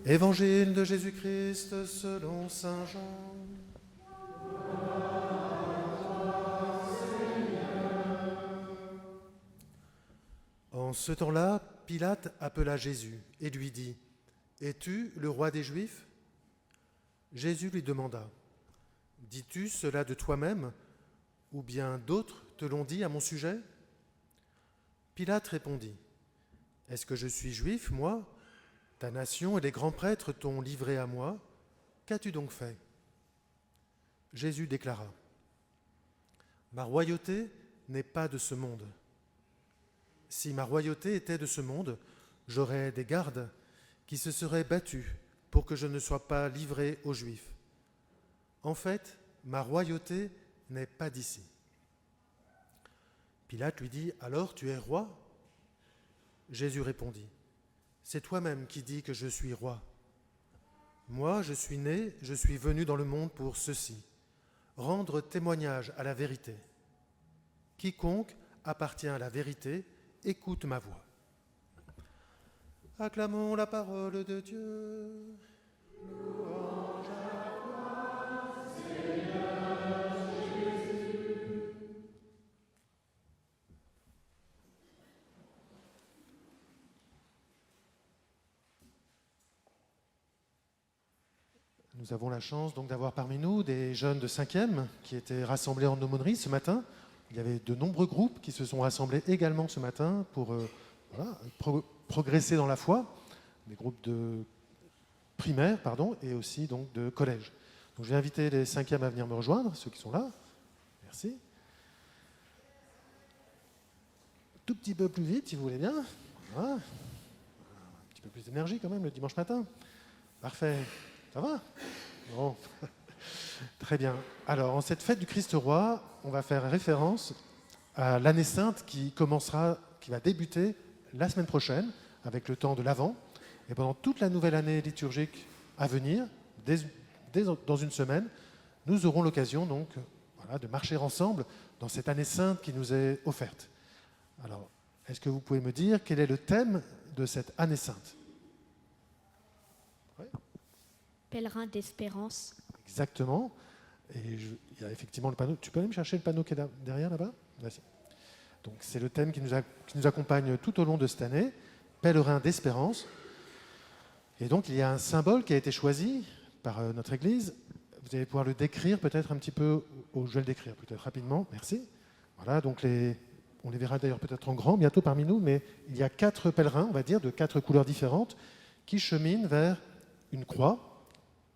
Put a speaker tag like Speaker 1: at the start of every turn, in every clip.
Speaker 1: Évangile de Jésus-Christ selon saint Jean. En ce temps-là, Pilate appela Jésus et lui dit : « Es-tu le roi des Juifs ?» Jésus lui demanda : « Dis-tu cela de toi-même, ou bien d'autres te l'ont dit à mon sujet ?» Pilate répondit : « Est-ce que je suis juif, moi ? Ta nation et les grands prêtres t'ont livré à moi. Qu'as-tu donc fait ?» Jésus déclara : « Ma royauté n'est pas de ce monde. Si ma royauté était de ce monde, j'aurais des gardes qui se seraient battus pour que je ne sois pas livré aux Juifs. En fait, ma royauté n'est pas d'ici. » Pilate lui dit : « Alors tu es roi ?» Jésus répondit : « C'est toi-même qui dis que je suis roi. Moi, je suis né, je suis venu dans le monde pour ceci, rendre témoignage à la vérité. Quiconque appartient à la vérité, écoute ma voix. » Acclamons la parole de Dieu. Louange à toi, Seigneur Jésus. Nous avons la chance donc d'avoir parmi nous des jeunes de 5e qui étaient rassemblés en aumônerie ce matin. Il y avait de nombreux groupes qui se sont rassemblés également ce matin pour progresser dans la foi, des groupes de primaire, et aussi donc de collège. Donc je vais inviter les 5e à venir me rejoindre, ceux qui sont là. Merci. Tout petit peu plus vite, si vous voulez bien. Voilà. Un petit peu plus d'énergie quand même le dimanche matin. Parfait. Ça va ? Bon. Très bien. Alors, en cette fête du Christ roi, on va faire référence à l'année sainte qui va débuter la semaine prochaine, avec le temps de l'Avent. Et pendant toute la nouvelle année liturgique à venir, dans une semaine, nous aurons l'occasion donc de marcher ensemble dans cette année sainte qui nous est offerte. Alors, est-ce que vous pouvez me dire quel est le thème de cette année sainte ? Oui.
Speaker 2: Pèlerin d'espérance.
Speaker 1: Exactement. Et il y a effectivement le panneau. Tu peux aller me chercher le panneau qui est derrière là-bas ? Merci. Donc c'est le thème qui nous accompagne tout au long de cette année, pèlerin d'espérance. Et donc il y a un symbole qui a été choisi par notre Église. Vous allez pouvoir le décrire peut-être un petit peu, je vais le décrire peut-être rapidement, merci. Voilà, donc on les verra d'ailleurs peut-être en grand bientôt parmi nous, mais il y a 4 pèlerins, on va dire, de 4 couleurs différentes, qui cheminent vers une croix.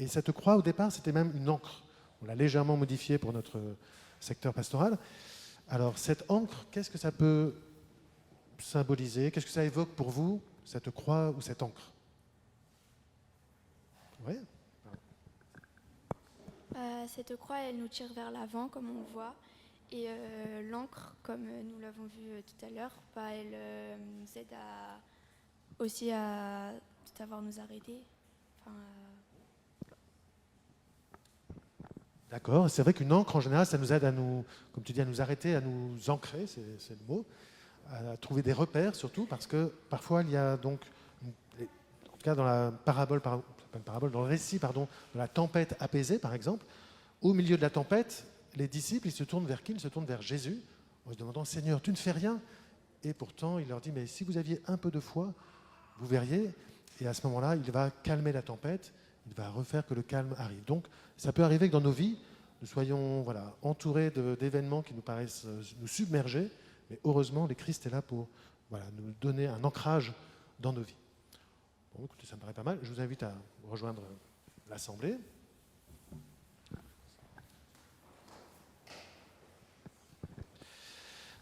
Speaker 1: Et cette croix, au départ, c'était même une ancre. On l'a légèrement modifiée pour notre secteur pastoral. Alors, cette ancre, qu'est-ce que ça peut symboliser ? Qu'est-ce que ça évoque pour vous, cette croix ou cette ancre ? Oui ?
Speaker 3: Cette croix, elle nous tire vers l'avant, comme on le voit. Et l'encre, comme nous l'avons vu tout à l'heure, elle nous aide aussi à savoir nous arrêter.
Speaker 1: D'accord, c'est vrai qu'une encre, en général, ça nous aide à nous, comme tu dis, à nous arrêter, à nous ancrer, c'est le mot, à trouver des repères surtout, parce que parfois il y a donc, en tout cas dans la parabole, dans le récit, de la tempête apaisée, par exemple, au milieu de la tempête, les disciples, ils se tournent vers qui ? Ils se tournent vers Jésus, en se demandant : « Seigneur, tu ne fais rien ?» Et pourtant, il leur dit : « Mais si vous aviez un peu de foi, vous verriez. » Et à ce moment-là, il va calmer la tempête, il va refaire que le calme arrive. Donc, ça peut arriver que dans nos vies, nous soyons entourés d'événements qui nous paraissent nous submerger, mais heureusement, le Christ est là pour nous donner un ancrage dans nos vies. Bon, écoutez, ça me paraît pas mal. Je vous invite à rejoindre l'Assemblée.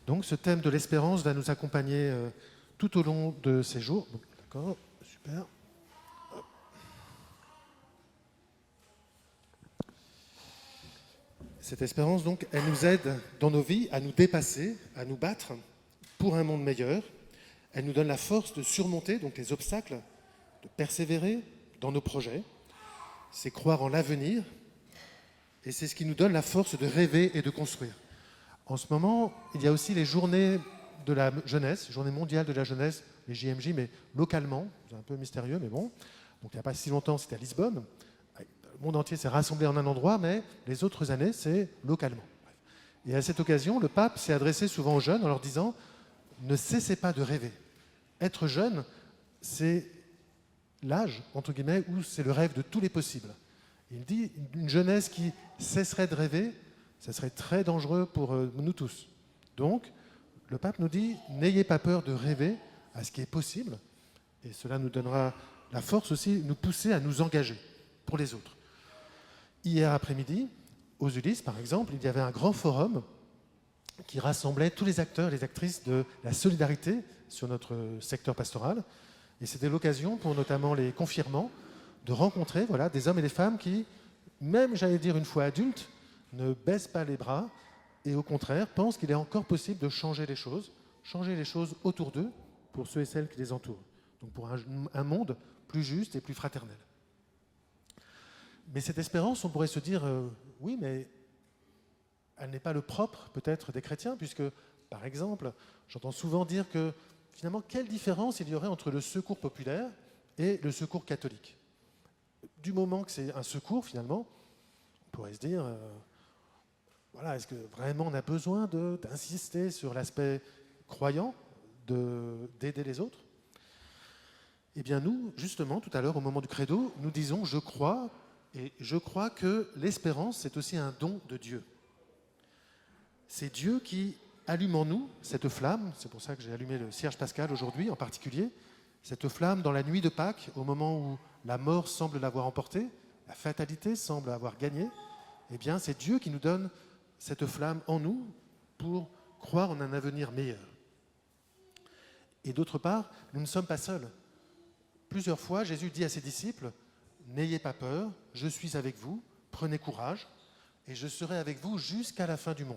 Speaker 1: Donc, ce thème de l'espérance va nous accompagner tout au long de ces jours. Bon, d'accord, super. Cette espérance, donc, elle nous aide dans nos vies à nous dépasser, à nous battre pour un monde meilleur. Elle nous donne la force de surmonter donc, les obstacles, de persévérer dans nos projets. C'est croire en l'avenir et c'est ce qui nous donne la force de rêver et de construire. En ce moment, il y a aussi les journées de la jeunesse, journée mondiale de la jeunesse, les JMJ, mais localement, c'est un peu mystérieux, mais bon. Donc il n'y a pas si longtemps, c'était à Lisbonne. Le monde entier s'est rassemblé en un endroit, mais les autres années, c'est localement. Et à cette occasion, le pape s'est adressé souvent aux jeunes en leur disant « Ne cessez pas de rêver. Être jeune, c'est l'âge, entre guillemets, où c'est le rêve de tous les possibles. » Il dit « Une jeunesse qui cesserait de rêver, ça serait très dangereux pour nous tous. » Donc, le pape nous dit « N'ayez pas peur de rêver à ce qui est possible. » Et cela nous donnera la force aussi, nous pousser à nous engager pour les autres. Hier après-midi, aux Ulysses, par exemple, il y avait un grand forum qui rassemblait tous les acteurs et les actrices de la solidarité sur notre secteur pastoral. Et c'était l'occasion pour notamment les confirmants de rencontrer des hommes et des femmes qui, même j'allais dire une fois adultes, ne baissent pas les bras et au contraire pensent qu'il est encore possible de changer les choses autour d'eux pour ceux et celles qui les entourent. Donc pour un monde plus juste et plus fraternel. Mais cette espérance, on pourrait se dire, oui, mais elle n'est pas le propre peut-être des chrétiens, puisque, par exemple, j'entends souvent dire que finalement, quelle différence il y aurait entre le secours populaire et le secours catholique? Du moment que c'est un secours, finalement, on pourrait se dire, est-ce que vraiment on a besoin d'insister sur l'aspect croyant, d'aider les autres? Eh bien nous, justement, tout à l'heure, au moment du credo, nous disons « je crois », et je crois que l'espérance, c'est aussi un don de Dieu. C'est Dieu qui allume en nous cette flamme, c'est pour ça que j'ai allumé le cierge pascal aujourd'hui en particulier, cette flamme dans la nuit de Pâques, au moment où la mort semble l'avoir emporté, la fatalité semble avoir gagné, eh bien c'est Dieu qui nous donne cette flamme en nous pour croire en un avenir meilleur. Et d'autre part, nous ne sommes pas seuls. Plusieurs fois, Jésus dit à ses disciples « N'ayez pas peur, je suis avec vous, prenez courage, et je serai avec vous jusqu'à la fin du monde,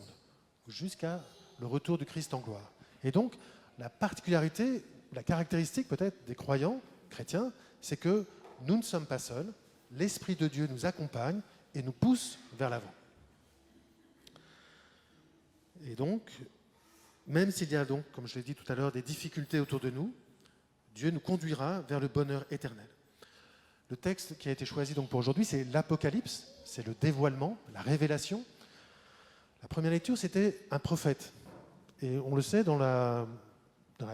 Speaker 1: jusqu'à le retour du Christ en gloire. » Et donc, la particularité, la caractéristique peut-être des croyants chrétiens, c'est que nous ne sommes pas seuls, l'Esprit de Dieu nous accompagne et nous pousse vers l'avant. Et donc, même s'il y a donc, comme je l'ai dit tout à l'heure, des difficultés autour de nous, Dieu nous conduira vers le bonheur éternel. Le texte qui a été choisi donc pour aujourd'hui, c'est l'Apocalypse, c'est le dévoilement, la révélation. La première lecture, c'était un prophète. Et on le sait, dans la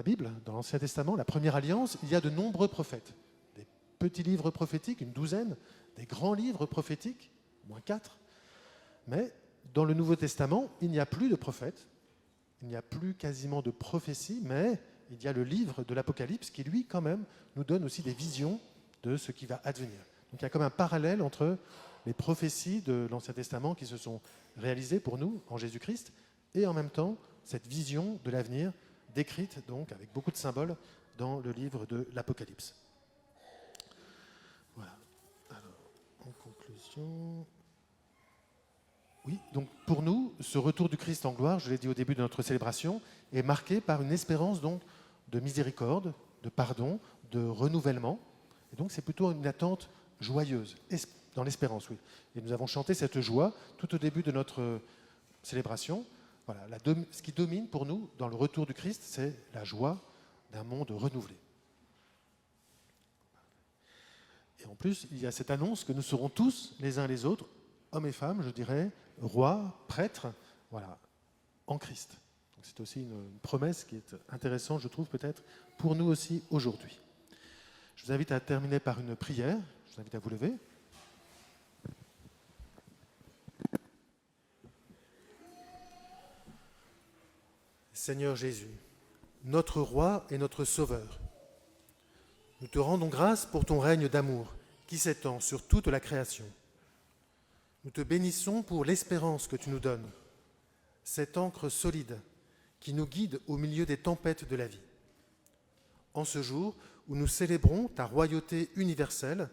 Speaker 1: Bible, dans l'Ancien Testament, la Première Alliance, il y a de nombreux prophètes. Des petits livres prophétiques, une douzaine, des grands livres prophétiques, moins 4. Mais dans le Nouveau Testament, il n'y a plus de prophètes, il n'y a plus quasiment de prophéties, mais il y a le livre de l'Apocalypse qui, lui, quand même, nous donne aussi des visions de ce qui va advenir. Donc il y a comme un parallèle entre les prophéties de l'Ancien Testament qui se sont réalisées pour nous en Jésus-Christ et en même temps cette vision de l'avenir décrite donc avec beaucoup de symboles dans le livre de l'Apocalypse. Voilà. Alors, en conclusion... Oui, donc pour nous, ce retour du Christ en gloire, je l'ai dit au début de notre célébration, est marqué par une espérance donc de miséricorde, de pardon, de renouvellement. Et donc c'est plutôt une attente joyeuse, dans l'espérance, oui. Et nous avons chanté cette joie tout au début de notre célébration. Voilà, ce qui domine pour nous dans le retour du Christ, c'est la joie d'un monde renouvelé. Et en plus, il y a cette annonce que nous serons tous, les uns les autres, hommes et femmes, je dirais, rois, prêtres, voilà, en Christ. Donc c'est aussi une promesse qui est intéressante, je trouve, peut-être, pour nous aussi aujourd'hui. Je vous invite à terminer par une prière. Je vous invite à vous lever. Seigneur Jésus, notre roi et notre sauveur, nous te rendons grâce pour ton règne d'amour qui s'étend sur toute la création. Nous te bénissons pour l'espérance que tu nous donnes, cette ancre solide qui nous guide au milieu des tempêtes de la vie. En ce jour où nous célébrons ta royauté universelle,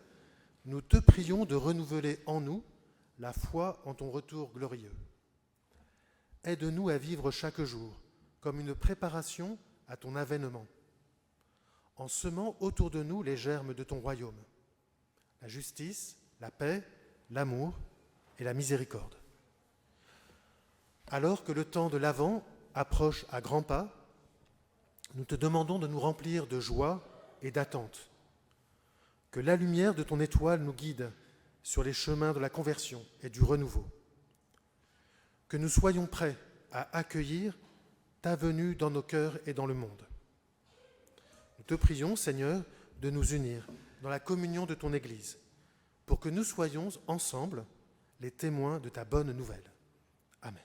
Speaker 1: nous te prions de renouveler en nous la foi en ton retour glorieux. Aide-nous à vivre chaque jour comme une préparation à ton avènement, en semant autour de nous les germes de ton royaume, la justice, la paix, l'amour et la miséricorde. Alors que le temps de l'Avent approche à grands pas, nous te demandons de nous remplir de joie et d'attente. Que la lumière de ton étoile nous guide sur les chemins de la conversion et du renouveau. Que nous soyons prêts à accueillir ta venue dans nos cœurs et dans le monde. Nous te prions, Seigneur, de nous unir dans la communion de ton Église, pour que nous soyons ensemble les témoins de ta bonne nouvelle. Amen.